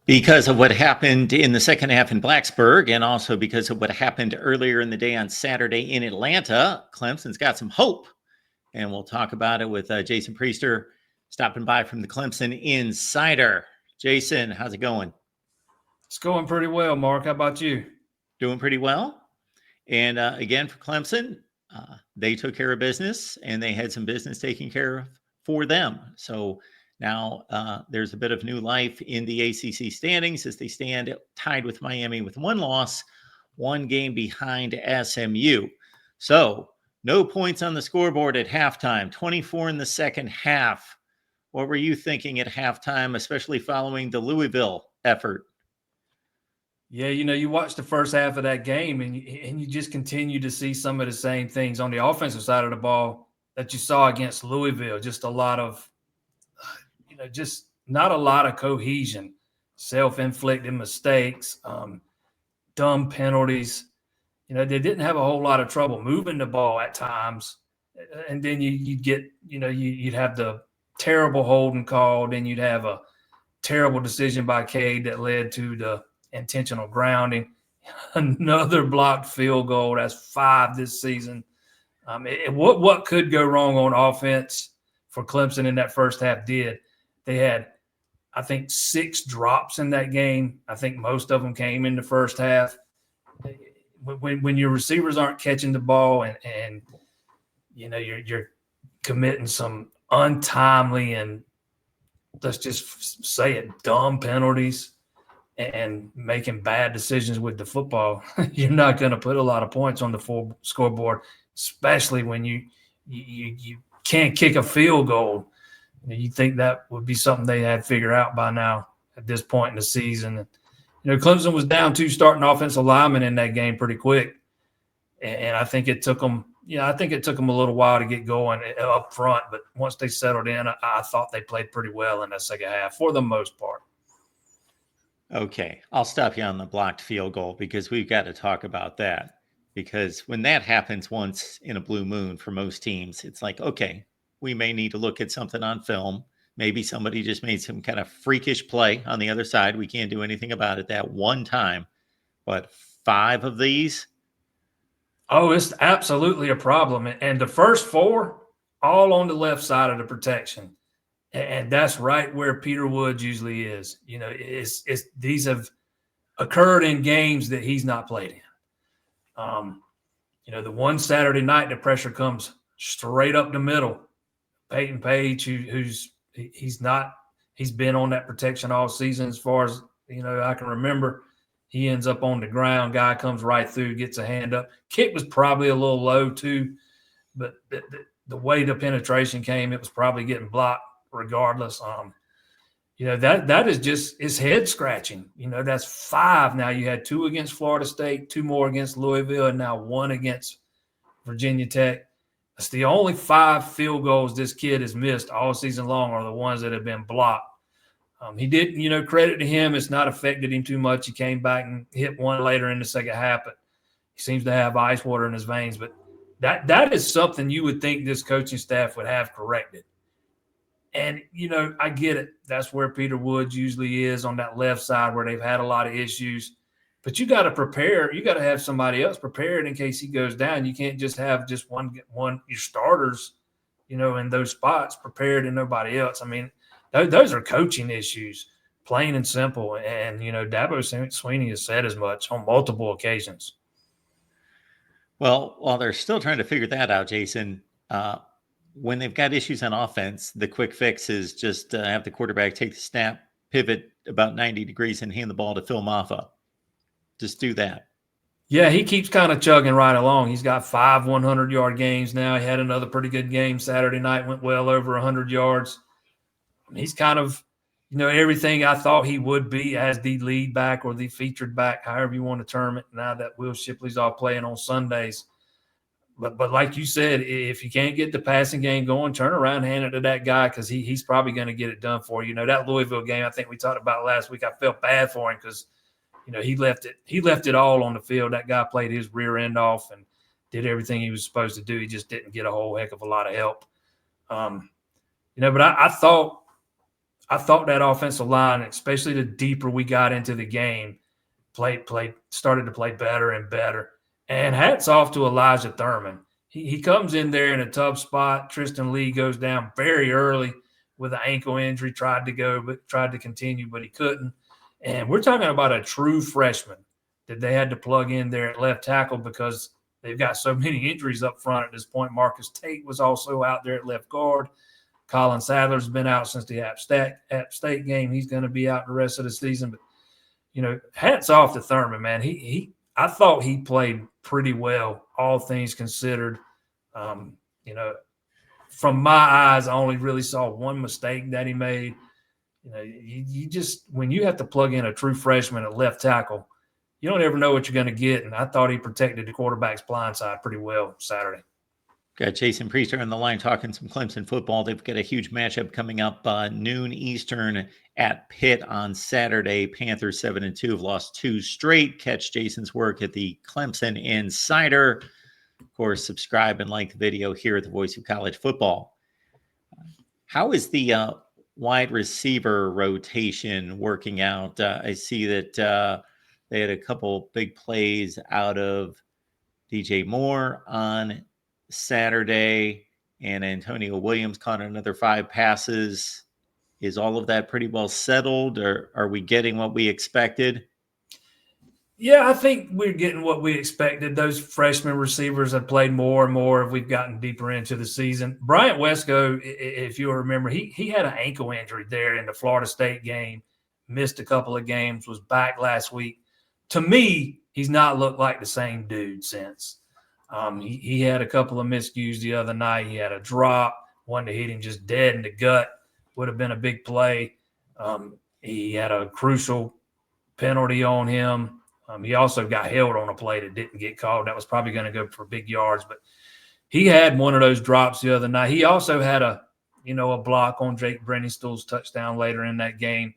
Because of what happened in the second half in Blacksburg, and also because of what happened earlier in the day on Saturday in Atlanta, Clemson's got some hope. And we'll talk about it with Jason Priester stopping by from the Clemson Insider. Jason, how's it going? It's going pretty well, Mark. How about you? Doing pretty well. And again, for Clemson, they took care of business, and they had some business taken care of for them. So now there's a bit of new life in the ACC standings as they stand tied with Miami with one loss, one game behind SMU. So no points on the scoreboard at halftime, 24 in the second half. What were you thinking at halftime, especially following the Louisville effort? Yeah, you watch the first half of that game, and you just continue to see some of the same things on the offensive side of the ball that you saw against Louisville. Just a lot of, just not a lot of cohesion, self-inflicted mistakes, dumb penalties. They didn't have a whole lot of trouble moving the ball at times. And then you'd get, you'd have the terrible holding call. Then you'd have a terrible decision by Cade that led to the intentional grounding. Another blocked field goal. That's 5 this season. What could go wrong on offense for Clemson in that first half did. They had, I think, 6 drops in that game. I think most of them came in the first half. When your receivers aren't catching the ball and you're committing some untimely and, let's just say it, dumb penalties and making bad decisions with the football, you're not going to put a lot of points on the full scoreboard, especially when you can't kick a field goal. You think that would be something they had figured out by now at this point in the season. Clemson was down 2 starting offensive linemen in that game pretty quick, and I think it took them. I think it took them a little while to get going up front, but once they settled in, I thought they played pretty well in that second half for the most part. Okay, I'll stop you on the blocked field goal because we've got to talk about that. Because when that happens once in a blue moon for most teams, it's like, okay, we may need to look at something on film. Maybe somebody just made some kind of freakish play on the other side. We can't do anything about it that one time. But 5 of these? Oh, it's absolutely a problem. And the first 4, all on the left side of the protection. And that's right where Peter Woods usually is. These have occurred in games that he's not played in. The one Saturday night, the pressure comes straight up the middle. Peyton Page, he's been on that protection all season as far as, I can remember. He ends up on the ground. Guy comes right through, gets a hand up. Kick was probably a little low too, but the way the penetration came, it was probably getting blocked regardless. That is just, it's head scratching. That's 5 now. You had 2 against Florida State, 2 more against Louisville, and now 1 against Virginia Tech. That's the only 5 field goals this kid has missed all season long are the ones that have been blocked. He didn't, credit to him, it's not affected him too much. He came back and hit one later in the second half, but he seems to have ice water in his veins. But that is something you would think this coaching staff would have corrected. And, I get it. That's where Peter Woods usually is, on that left side where they've had a lot of issues. But you got to prepare. You got to have somebody else prepared in case he goes down. You can't just have just one your starters, in those spots prepared and nobody else. I mean, those are coaching issues, plain and simple. And, Dabo Swinney has said as much on multiple occasions. Well, while they're still trying to figure that out, Jason, when they've got issues on offense, the quick fix is just have the quarterback take the snap, pivot about 90 degrees, and hand the ball to Phil Maffa. Just do that. Yeah, he keeps kind of chugging right along. He's got 5 100-yard games now. He had another pretty good game Saturday night, went well over 100 yards. He's kind of, everything I thought he would be as the lead back or the featured back, however you want to term it, now that Will Shipley's off playing on Sundays. But like you said, if you can't get the passing game going, turn around and hand it to that guy because he's probably going to get it done for you. That Louisville game I think we talked about last week, I felt bad for him because, he left it all on the field. That guy played his rear end off and did everything he was supposed to do. He just didn't get a whole heck of a lot of help. But I thought I thought that offensive line, especially the deeper we got into the game, started to play better and better. And hats off to Elijah Thurman. He comes in there in a tough spot. Tristan Lee goes down very early with an ankle injury, tried to continue, but he couldn't. And we're talking about a true freshman that they had to plug in there at left tackle because they've got so many injuries up front at this point. Marcus Tate was also out there at left guard. Colin Sadler's been out since the App State game. He's going to be out the rest of the season. But, hats off to Thurman, man. I thought he played pretty well, all things considered. From my eyes, I only really saw one mistake that he made. You just, when you have to plug in a true freshman at left tackle, you don't ever know what you're going to get. And I thought he protected the quarterback's blind side pretty well Saturday. Got Jason Priester on the line talking some Clemson football. They've got a huge matchup coming up noon Eastern at Pitt on Saturday. Panthers 7-2 have lost 2 straight. Catch Jason's work at the Clemson Insider. Of course, subscribe and like the video here at the Voice of College Football. How is the wide receiver rotation working out? I see that they had a couple big plays out of DJ Moore on Saturday, and Antonio Williams caught another 5 passes. Is all of that pretty well settled, or are we getting what we expected? Yeah, I think we're getting what we expected. Those freshman receivers have played more and more as we've gotten deeper into the season. Bryant Wesco, if you'll remember, he had an ankle injury there in the Florida State game, missed a couple of games, was back last week. To me, he's not looked like the same dude since. He had a couple of miscues the other night. He had a drop, one that hit him just dead in the gut. Would have been a big play. He had a crucial penalty on him. He also got held on a play that didn't get called. That was probably going to go for big yards, but he had one of those drops the other night. He also had a block on Jake Brenningstool's touchdown later in that game.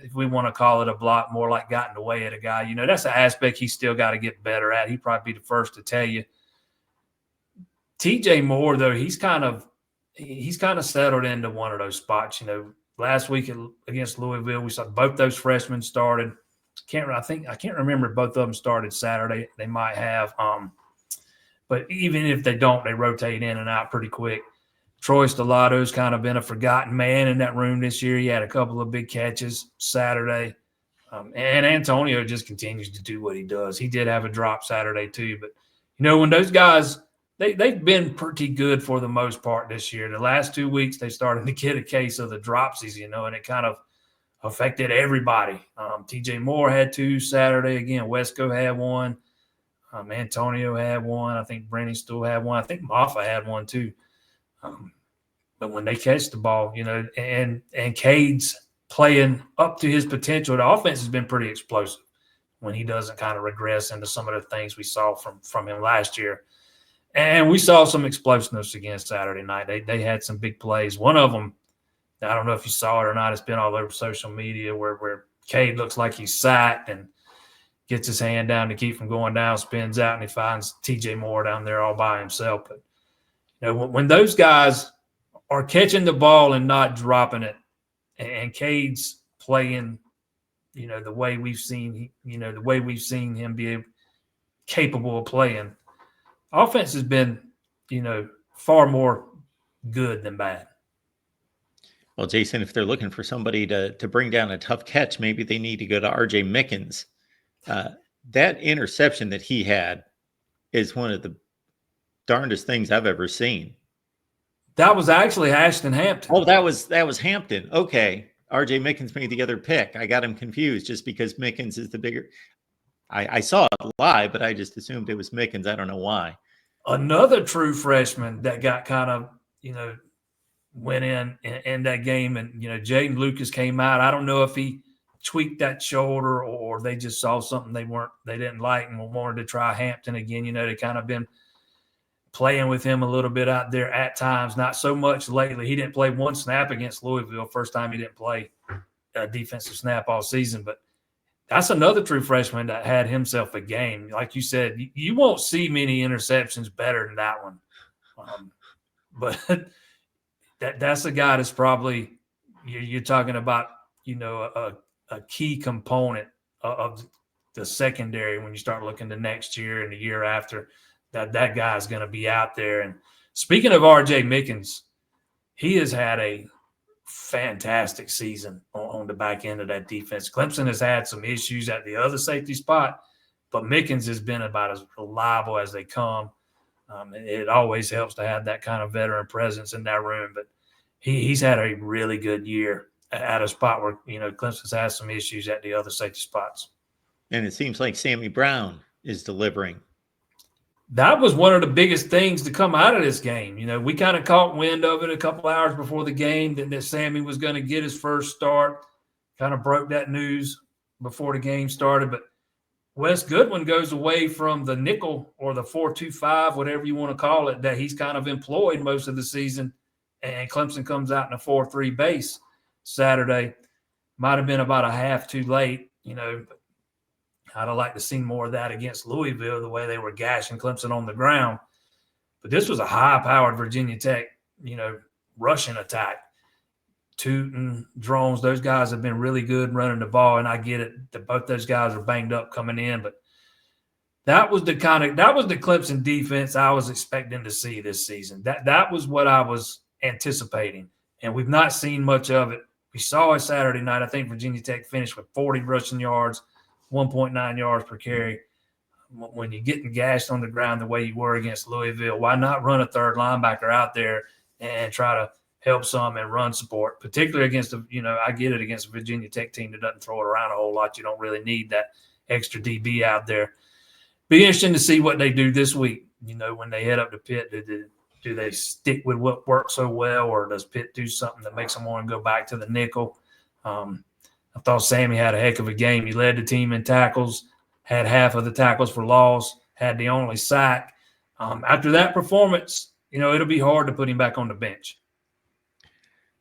If we want to call it a block, more like got in the way of the guy. That's an aspect he's still got to get better at. He'd probably be the first to tell you. TJ Moore, though, he's kind of settled into one of those spots. Last week against Louisville, we saw both those freshmen started. I can't remember if both of them started Saturday. They might have. But even if they don't, they rotate in and out pretty quick. Troy Stelato's kind of been a forgotten man in that room this year. He had a couple of big catches Saturday. And Antonio just continues to do what he does. He did have a drop Saturday too. But, when those guys, they've been pretty good for the most part this year. The last 2 weeks, they started to get a case of the dropsies, and it kind of affected everybody. TJ Moore had 2 Saturday. Again, Wesco had 1. Antonio had 1. I think Brenny still had 1. I think Maffa had 1 too. But when they catch the ball, and Cade's playing up to his potential, the offense has been pretty explosive when he doesn't kind of regress into some of the things we saw from him last year. And we saw some explosiveness again Saturday night. They had some big plays. One of them, I don't know if you saw it or not, it's been all over social media where Cade looks like he's sacked and gets his hand down to keep from going down, spins out, and he finds TJ Moore down there all by himself. But when those guys are catching the ball and not dropping it, and Cade's playing, the way we've seen, him be capable of playing, offense has been, far more good than bad. Well, Jason, if they're looking for somebody to bring down a tough catch, maybe they need to go to R.J. Mickens. That interception that he had is one of the darndest things I've ever seen. That was actually Ashton Hampton. Oh, that was Hampton. Okay. R.J. Mickens made the other pick. I got him confused just because Mickens is the bigger. I saw it live, but I just assumed it was Mickens. I don't know why. Another true freshman that got kind of, went in that game, and Jaden Lucas came out. I don't know if he tweaked that shoulder or they just saw something they didn't like and wanted to try Hampton again. They kind of been playing with him a little bit out there at times, not so much lately. He didn't play 1 snap against Louisville, first time he didn't play a defensive snap all season. But that's another true freshman that had himself a game. Like you said, you won't see many interceptions better than that one. But that's a guy that's probably you're talking about, a key component of the secondary when you start looking to next year and the year after, that guy's going to be out there. And speaking of R.J. Mickens, he has had a fantastic season on the back end of that defense. Clemson has had some issues at the other safety spot, but Mickens has been about as reliable as they come. It always helps to have that kind of veteran presence in that room, but he's had a really good year at a spot where, Clemson's had some issues at the other safety spots. And it seems like Sammy Brown is delivering. That was one of the biggest things to come out of this game. We kind of caught wind of it a couple hours before the game that Sammy was going to get his first start. Kind of broke that news before the game started. But Wes Goodwin goes away from the nickel or the 4-2-5, whatever you want to call it, that he's kind of employed most of the season. And Clemson comes out in a 4-3 base Saturday. Might have been about a half too late, but I'd have liked to see more of that against Louisville, the way they were gashing Clemson on the ground. But this was a high-powered Virginia Tech, rushing attack. Tootin, Drones, those guys have been really good running the ball, and I get it that both those guys are banged up coming in, but that was the Clemson defense I was expecting to see this season. That was what I was anticipating, and we've not seen much of it. We saw it Saturday night. I think Virginia Tech finished with 40 rushing yards, 1.9 yards per carry. When you're getting gashed on the ground the way you were against Louisville, why not run a third linebacker out there and try to help some and run support, particularly against I get it, against a Virginia Tech team that doesn't throw it around a whole lot. You don't really need that extra DB out there. Be interesting to see what they do this week. When they head up to Pitt, do they stick with what worked so well, or does Pitt do something that makes them want to go back to the nickel? I thought Sammy had a heck of a game. He led the team in tackles, had half of the tackles for loss, had the only sack. After that performance, it'll be hard to put him back on the bench.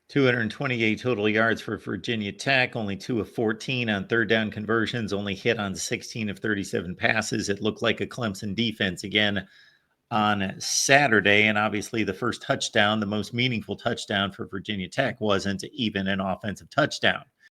228 total yards for Virginia Tech, only 2 of 14 on third down conversions, only hit on 16 of 37 passes. It looked like a Clemson defense again on Saturday. And obviously the first touchdown, the most meaningful touchdown for Virginia Tech, wasn't even an offensive touchdown.